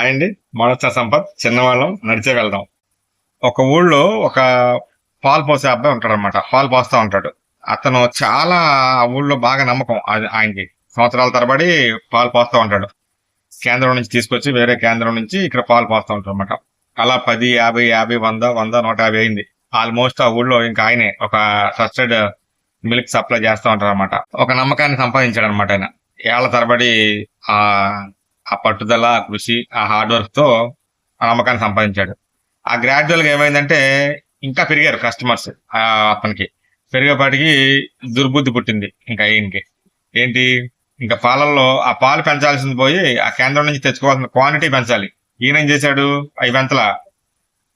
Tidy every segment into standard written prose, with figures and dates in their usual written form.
Hi అండి. మానస సంపత్. చిన్నవాళ్ళం నడిచే వెళ్దాం. ఒక ఊళ్ళో ఒక పాలు పోసే అబ్బాయి ఉంటాడనమాట. పాలు పోస్తా ఉంటాడు. అతను చాలా ఆ ఊళ్ళో బాగా నమ్మకం అది ఆయనకి. సంవత్సరాల తరబడి పాలు పోస్తా ఉంటాడు. కేంద్రం నుంచి తీసుకొచ్చి వేరే కేంద్రం నుంచి ఇక్కడ పాలు పోస్తా ఉంటాడనమాట. అలా 10, 50, 50, 100, 100, 150 అయింది. ఆల్మోస్ట్ ఆ ఊళ్ళో ఇంకా ఆయనే ఒక ట్రస్టెడ్ మిల్క్ సప్లై చేస్తా ఉంటారనమాట. ఒక నమ్మకాన్ని సంపాదించాడనమాట ఆయన. ఏళ్ల తరబడి ఆ ఆ పట్టుదల, ఆ కృషి, ఆ హార్డ్ వర్క్ తో ఆ నమ్మకాన్ని సంపాదించాడు. ఆ గ్రాడ్యువల్ గా ఏమైందంటే ఇంకా పెరిగారు కస్టమర్స్. అతనికి పెరిగేపాటికి దుర్బుద్ధి పుట్టింది ఇంకా ఈయనకి. ఏంటి, ఇంకా పాలల్లో ఆ పాలు పెంచాల్సింది పోయి ఆ కేంద్రం నుంచి తెచ్చుకోవాల్సిన క్వాంటిటీ పెంచాలి. ఈయన ఏం చేశాడు, అవి వెంతల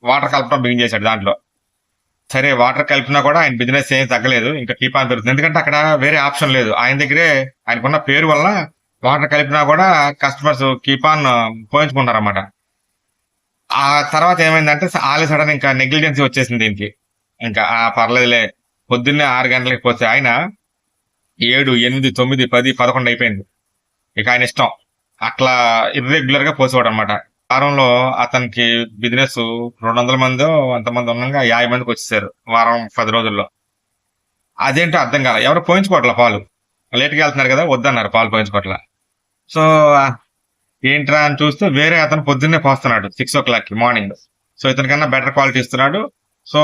వాటర్ కలపడం బిగిన్ చేశాడు దాంట్లో. సరే, వాటర్ కలిపినా కూడా ఆయన బిజినెస్ ఏం తగ్గలేదు, ఇంకా కీప్ ఆన్ పెరుగుతుంది. ఎందుకంటే అక్కడ వేరే ఆప్షన్ లేదు. ఆయన దగ్గరే ఆయనకున్న పేరు వల్ల వాటర్ కలిపినా కూడా కస్టమర్స్ కీప్ ఆన్ పోయించుకుంటారు అన్నమాట. ఆ తర్వాత ఏమైందంటే ఆల్ సడన్ ఇంకా నెగ్లిజెన్సీ వచ్చేసింది దీనికి. ఇంకా పర్లేదులే, పొద్దున్నే 6 గంటలకి పోతే ఆయన 7, 8, 9, 10, 11 అయిపోయింది. ఇక ఆయన ఇష్టం. అట్లా ఇర్రెగ్యులర్ గా పోసేవాడు అనమాట. వారంలో అతనికి బిజినెస్ 200 మందో అంతమంది ఉండగా 50 మందికి వచ్చేసారు వారం 10 రోజుల్లో. అదేంటో అర్థం కాల, ఎవరు పోయించుకోవట్ల పాలు. లేట్గా వెళ్తున్నారు కదా, వద్దన్నారు పాలు పోయించుకోవట్ల. సో ఏంట్రా అని చూస్తే వేరే అతను పొద్దున్నే పోస్తున్నాడు 6 o'clock మార్నింగ్. సో ఇతనికన్నా బెటర్ క్వాలిటీ ఇస్తున్నాడు. సో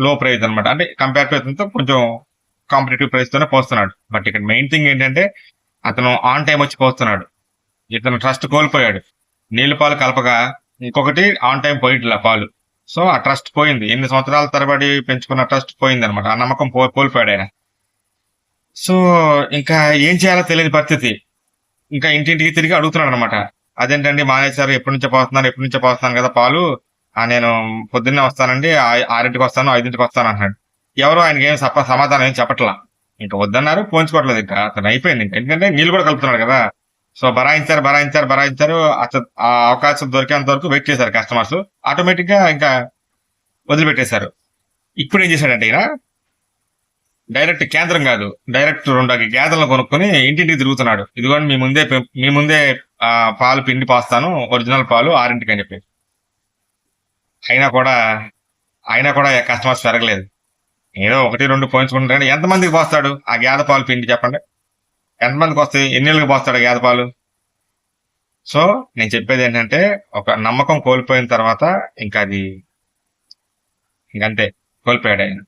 లో ప్రైస్ అనమాట, అంటే కంపేర్ టు ఇతనితో కొంచెం కాంపిటేటివ్ ప్రైస్ తోనే పోస్తున్నాడు. బట్ ఇక్కడ మెయిన్ థింగ్ ఏంటంటే అతను ఆన్ టైం వచ్చి పోస్తున్నాడు. ఇతను ట్రస్ట్ కోల్పోయాడు. నీళ్లు పాలు కలపగా ఇంకొకటి ఆన్ టైం పోయిట్లా పాలు. సో ఆ ట్రస్ట్ పోయింది. ఎన్ని సంవత్సరాల తరబడి పెంచుకున్న ట్రస్ట్ పోయింది అనమాట. ఆ నమ్మకం కోల్పోయాడు ఆయన. సో ఇంకా ఏం చేయాలో తెలియని పరిస్థితి. ఇంకా ఇంటింటికి తిరిగి అడుగుతున్నాడు అనమాట. అదేంటండి మానేశారు, ఎప్పటి నుంచో పోస్తున్నాను కదా పాలు. నేను పొద్దున్నే వస్తానండి, 6ంటికి వస్తాను, 5ంటికి వస్తాను అంటున్నాడు. ఎవరు ఆయనకి ఏం సమాధానం ఏం చెప్పట్లా. ఇంకా వద్దన్నారు, పోయించుకోవట్లేదు. ఇంకా అతను అయిపోయింది. ఇంకా ఎందుకంటే నీళ్ళు కూడా కలుపుతున్నాడు కదా. సో బరాయించారు. అసలు ఆ అవకాశం దొరికేంత వరకు వెయిట్ చేశారు కస్టమర్స్. ఆటోమేటిక్ గా ఇంకా వదిలిపెట్టేశారు. ఇప్పుడు ఏం చేశాడంటే ఈయన డైరెక్ట్ కేంద్రం కాదు, డైరెక్ట్ 2 గేదెలను కొనుక్కొని ఇంటింటికి తిరుగుతున్నాడు. ఇదిగోండి మీ ముందే పాలు పిండి పోస్తాను, ఒరిజినల్ పాలు 6ంటికి అని చెప్పి. అయినా కూడా కస్టమర్స్ పెరగలేదు. ఏదో 1, 2 పోయించుకుంటారు. ఎంతమందికి పోస్తాడు ఆ గేదె పాలు పిండి, చెప్పండి? ఎంతమందికి వస్తాయి? ఎన్నేళ్ళకి పోస్తాడు గేదె పాలు? సో నేను చెప్పేది ఏంటంటే ఒక నమ్మకం కోల్పోయిన తర్వాత ఇంకా అది ఇంకంతే, కోల్పోయాడు ఆయన.